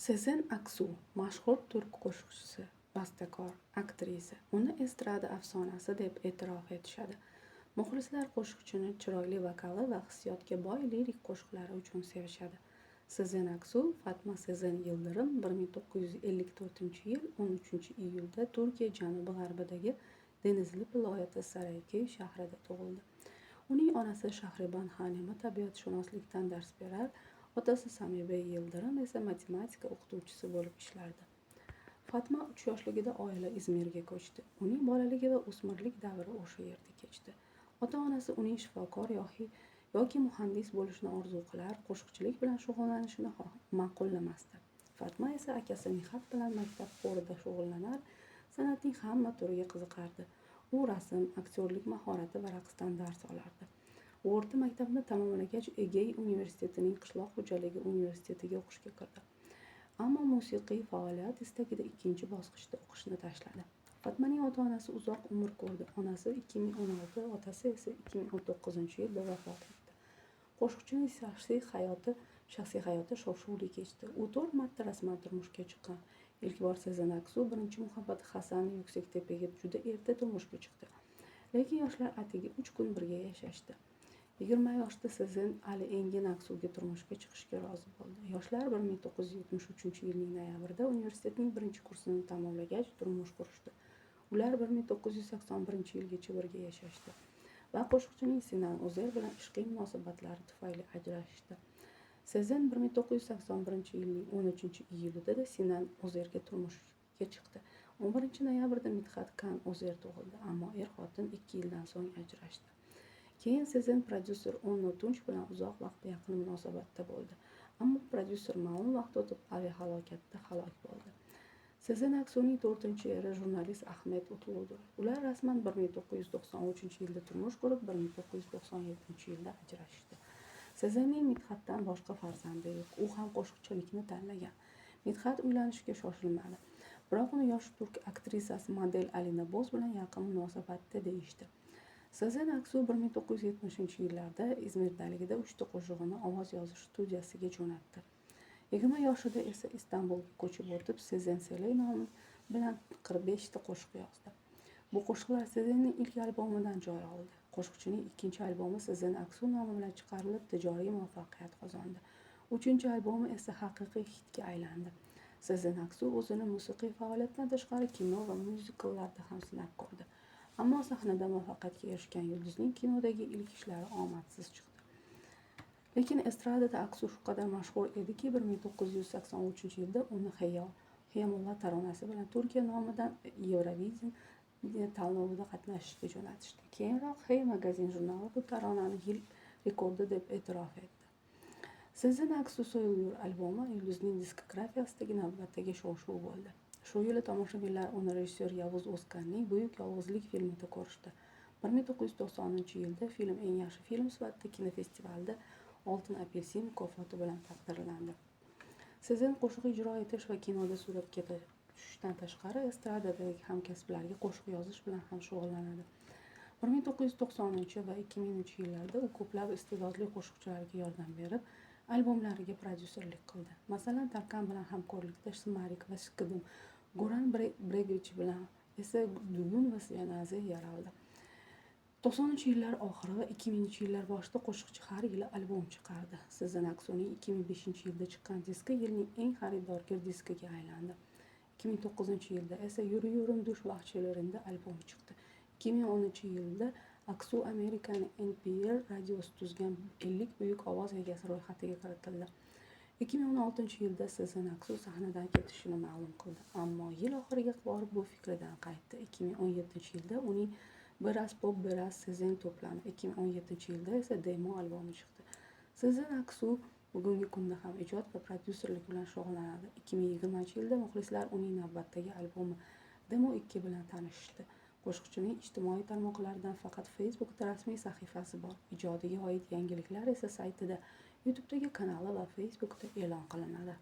Sezen Aksu mashhur turk qo'shiqchisi, bastakor, aktrisa. Uni estrada afsonasi deb e'tirof etishadi. Muxlislar qo'shiqchini chiroyli vokali va hissiyotga boy lirik qo'shiqlari uchun sevishadi. Sezen Aksu Fatma Sezen Yildirim 1954-yil 13-iyulda Turkiya janubi-g'arbidagi Denizli viloyati Sarayköy shahrida tug'ildi. Uning onasi Shahriban Xanima tabiatshunoslikdan dars berar, otasi Samibey Yildirim esa matematika o'qituvchisi bo'lib ishlardi. Fatma 3 yoshligida oila Izmirga ko'chdi. Uning bolaligi va o'smirlik davri o'sha yerda kechdi. Ota-onasi uning shifokor yoki muhandis bo'lishni orzu qilar, qo'shiqchilik bilan shug'ullanishini ma'qullamasdi. Fatma esa akasi Nihat bilan maktab xorida shug'ullanar, san'atning hamma turiga qiziqardi. U rasm, aktyorlik mahorati va raqsdan dars olardi. O'rta maktabni tamomlagach, Egey universitetining qishloq xo'jaligi universitetiga o'qishga kirdi. Ammo musiqiy faoliyat istagida ikkinchi bosqichda o'qishni tashladi. Fatmaning ota-onasi uzoq umr ko'rdi. Onasi 2016, otasi esa 2019-yilda vafot etdi. Qo'shiqchining shaxsiy hayoti shov-shuvli kechdi. U 4 marta rasman turmushga chiqqan. Ilk bor Sezen Aksu birinchi muhabbati Hasan Yuksaktepaga juda erta turmushga chiqdi. Lekin yoshlar atigi 3 kun birga yashashdi. 20 yoshda Sezen Ali Engin Aksuga turmushga chiqishga rozi bo'ldi. Yoshlar 1973-yilning noyabrida universitetning birinchi kursini tamomlagach turmush qurishdi. Ular 1981-yilgacha birga yashashdi va qo'shiqchining Sinan Ozer bilan ishqiy munosabatlari tufayli ajrashishdi. Sezen 1981-yilning 13-iyulida Sinan Ozerga turmushga chiqdi. 11-noyabrda Midhat Kan Ozer tug'ildi, ammo er-xotin 2 yildan so'ng ajrashdi. Keyin Sezen prodyuser Onno Tunch bilan uzoq vaqt yaqin munosabatda bo'ldi, ammo prodyuser ma'lum vaqt o'tib aviahalokatda halok bo'ldi. Sezen Aksuning 4-eri jurnalist Ahmet Utludir. Ular rasman 1993-yilda turmush qurib, 1997-yilda ajrashishdi. Sezenning Midhatdan boshqa farzandi yo'q. U ham qo'shiqchilikni tanlagan. Midhat uylanishga shoshilmadi. Biroq uni yosh turk aktrisasi model Alina Boz bilan yaqin munosabatda deyishdi. Sezen Aksu 1970-yillarda Izmirdaligida 3 ta qo'shig'ini ovoz yozish studiyasiga jo'natdi. 20 yoshida esa Istanbulga ko'chib o'tib, Sezen Seley nomi bilan 45 ta qo'shiq yozdi. Bu qo'shiqlar Sezenning ilk albomidan joy oldi. Qo'shiqchining ikkinchi albomi Sezen Aksu nomi bilan chiqarilib, tijoriy muvaffaqiyat qozondi. 3-albomi esa haqiqiy hitga aylandi. Sezen Aksu o'zini musiqiy faoliyatdan tashqari kino va myuzikllarda ham sinab ko'rdi. Ammo sahnada muvaffaqiyatga erishgan yulduzning kinodagi ilk ishlari omadsiz chiqdi. Lekin estradada Aksu shu qadar mashhur ediki, 1983-yilda uni Hiyamulla taronasi bilan Turkiya nomidan Eurovision tanlovida qatnashishga jo'natishdi. Keyinroq Hey magazin jurnali bu taronani yil rekordi deb e'tirof etdi. Sezen Aksu So'yilgur albomi yulduzning diskografiyasidagi navbatdagi shov-shuv bo'ldi. Shu yili tomoshabinlar uni rejissyor Yavuz O'zkanning Buyuk yolg'izlik filmida ko'rishdi. 1990-yilda film eng yaxshi film sifatida kinofestivalda Oltin apelsin mukofoti bilan taqdirlandi. Sezen qo'shiq ijro etish va kinoda suratga tushishdan tashqari estradadagi hamkasblariga qo'shiq yozish bilan ham shug'ullanadi. 1990 va 2000-yillarda u ko'plab iste'dodli qo'shiqchilarga yordam berib, albomlariga prodyuserlik qildi. Masalan, Tarkan bilan hamkorlikda Smarik va Skidim, Goran Bregovic bilan esa Dugun va Senaze yaraldi. 90-yillar oxiri va 2000-yillar boshida qo'shiqchi har yili albom chiqardi. Sezen Aksuning 2005-yilda chiqqan diski yilning eng xaridorgir diskiga aylandi. 2009-yilda esa Yuri Yurim dush bahçelerinde albom chiqdi. 2010-yilda Aksu Amerikaning NPR radiosi tuzgan 50 buyuk ovoz egasi ro'yxatiga kiritildi. 2016-yilda Sezen Aksu sahnadan ketishini ma'lum qildi, ammo yil oxiriga borib bu fikridan qaytdi. 2017-yilda uning Biraz Pop Biraz Sezen to'plami, 2017-yilda esa demo albomi chiqdi. Sezen Aksu bugungi kunda ham ijod va prodyuserlik bilan shug'ullanadi. 2020-yilda muxlislar uning navbatdagi albomi Demo 2 bilan tanishishdi. Qo'shiqchining ijtimoiy tarmoqlardan faqat Facebookda rasmiy sahifasi bor. Ijodiga oid yangiliklar esa saytida, YouTube'dagi kanali va Facebookda e'lon qilinadi.